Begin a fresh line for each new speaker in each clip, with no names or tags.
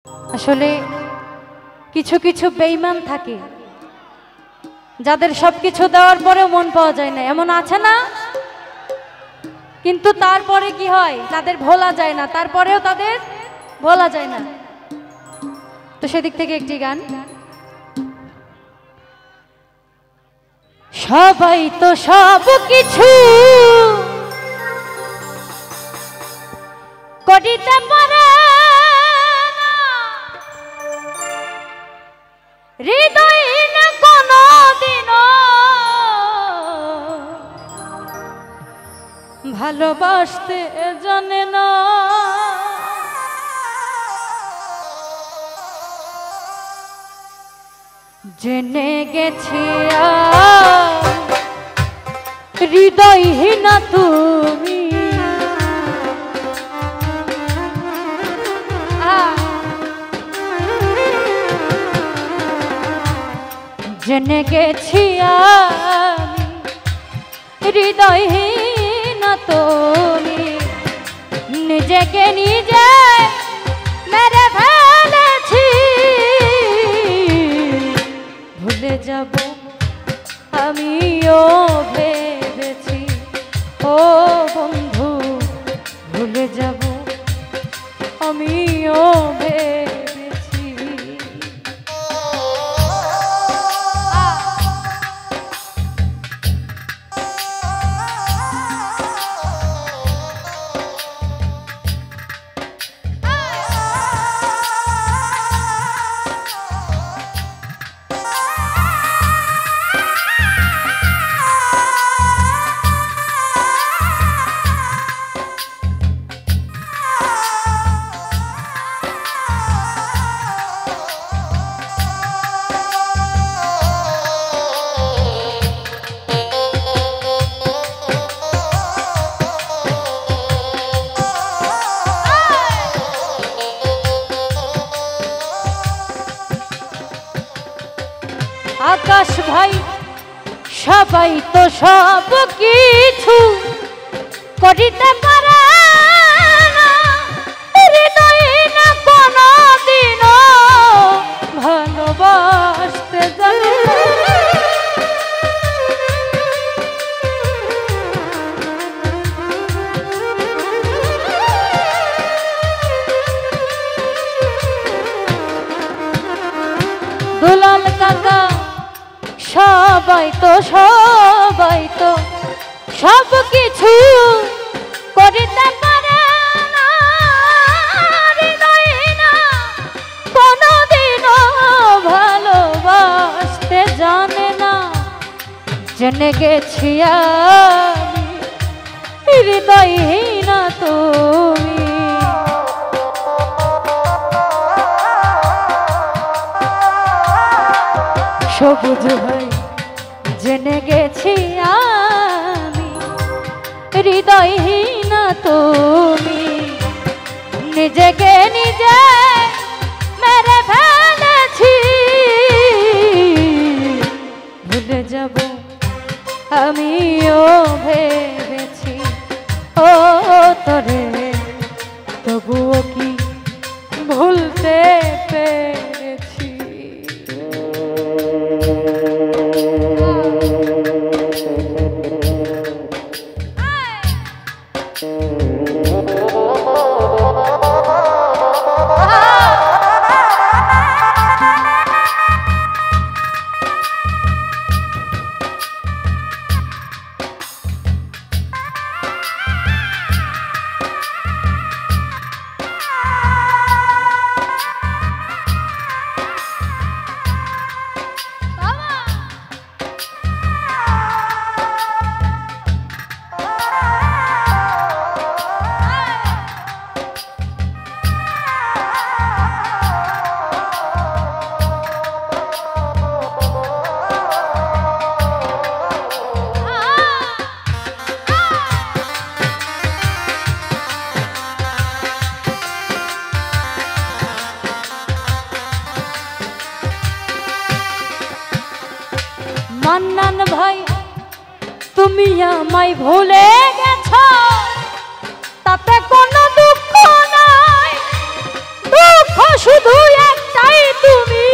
আসলে কিছু কিছু বেঈমান থাকে যাদের সবকিছু দেওয়ার পরেও মন পাওয়া যায় না, এমন আছে না? কিন্তু তারপরে কি হয়, তাদের ভোলা যায় না, তারপরেও তাদের ভোলা যায় না। তো সেদিক থেকে একটি গান। সবাই তো সব কিছু করিতে পারে না, হৃদয় না কোনো দিন ভালোবাসতে জানে না। জেনে গেছি হৃদয়হীন তুমি, জেনে গেছি আমি হৃদয়হীন তুমি, নিজেকে নিজে মেরে ফেলেছি, ভুলে যাব আমিও ভেবেছি, ও বন্ধু ভুলে যাব আমিও ভেবেছি। আকাশ ভাই সবাই তো সব কিছু করিতে পারে না, হৃদয় না কোনো দিন ভালোবাসতে জানে না। দুলাল কাকা সবাই তো সব কিছু করিতে পারে না, হৃদয় না কোনদিনও ভালোবাসতে জানে না। জেনে গেছি আমি হৃদয়হীন তুমি, সবুজ ভাই জেনে গেছি আমি হৃদয়হীন তুমি, নিজেকে নিজে মেরে ফেলেছি, ভুলে যাব আমিও ভেবেছি, ও তোরে তবুও কি ভুলতে পেরেছি। মান্নান ভাই তুমি আমায় ভুলে গেছো, তাতে কোনো দুঃখ নাই, দুঃখ শুধু একটাই, তুমি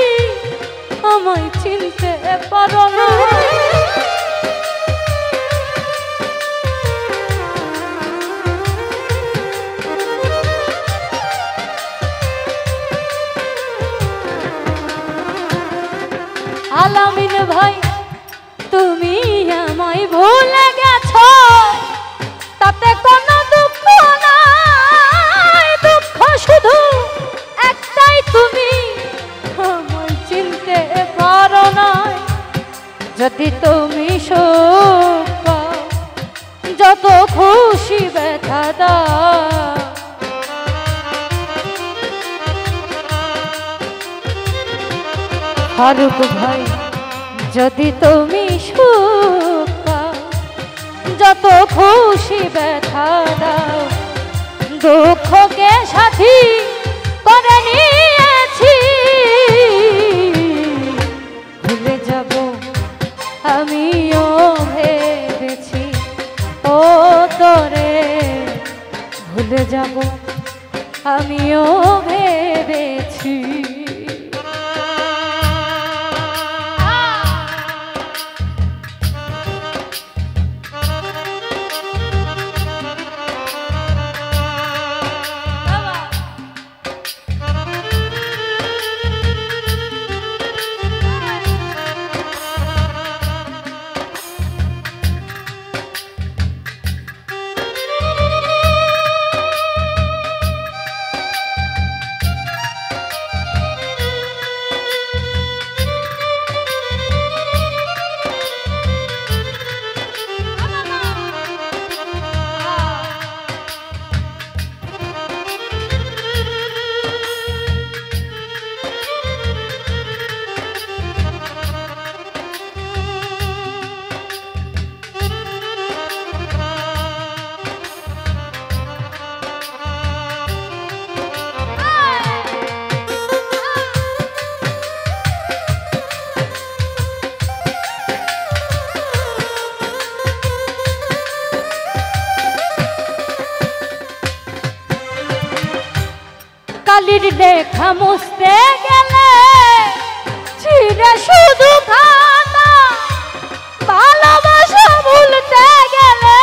আমায় চিনতে পারো না। আলামিন ভাই তুমি আমায় ভুলে গেছো, তাতে কোনো দুঃখ নাই, দুঃখ শুধু একটাই, তুমি আমায় চিনতে পারো না। যদি তুমি সুখ পাও, যত খুশি ব্যথা দাও, ফারুক ভাই যদি তুমি সুখ পাও, যত খুশি ব্যথা দাও, দুঃখকে সাথী করে নিয়েছি। ভুলে যাব আমিও ভেবেছি, ও তোরে ভুলে যাব আমিও ভেবেছি। কালির লেখা মুছতে গেলে ছিঁড়ে শুধু খাতা, ভালোবাসা ভুলতে গেলে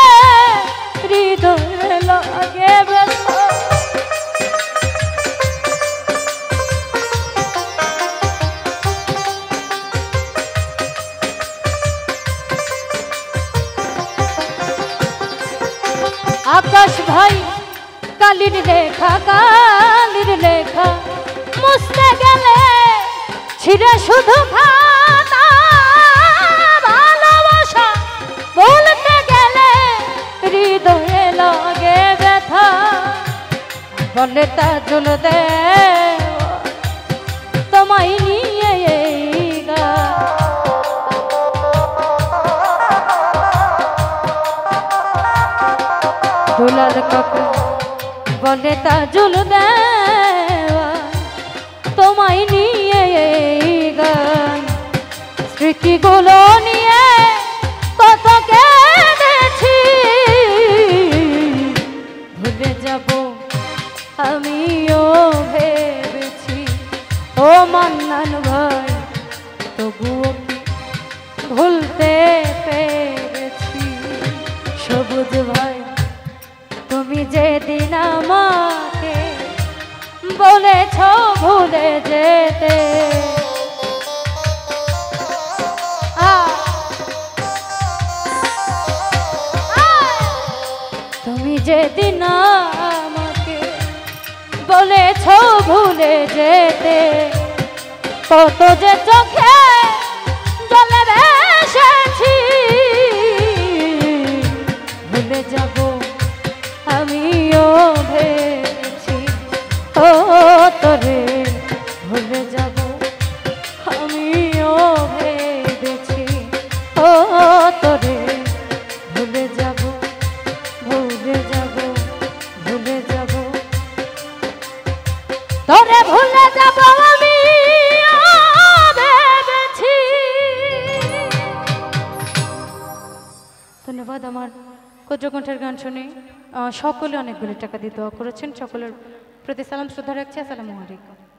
হৃদয়ে লাগে ব্যথা। আকাশ ভাই কালির লেখা, কালির লেখা মুছতে গেলে ছিঁড়ে শুধু খাতা, ভালোবাসা বলতে গেলে হৃদয়ে লাগে ব্যথা। বলে তাজুল দে তোমায় নিয়ে এই গান, দুলাল কাকা বলে তাজুল দেওয়া তোমায় নিয়ে এই গান। স্মৃতিগুলো নিয়ে কত কেঁদেছি, ভুলে যাব আমিও ভেবেছি। ও মান্নান ভাই তবুও ভুলতে পেরেছি। সবুজ ভাই তুমি যেদিন আমাকে বলেছ ভুলে যেতে, তুমি যেদিন আমাকে বলেছ ভুলে যেতে, কত যে চোখে জলে ভেসেছি। ভুলে যাব আমিও ভেবেছি, ও তোরে ভুলে যাব আমিও ভেবেছি, ও তোরে ভুলে যাব, ভুলে যাব, ভুলে যাব, তোরে ভুলে যাব আমি ভেবেছি। ধন্যবাদ। আমার কণ্ঠের গান শুনে সকলে অনেকগুলি টাকা দিয়ে দোয়া করেছেন। সকলের প্রতি সালাম শ্রদ্ধা রাখছি। আসসালামু আলাইকুম।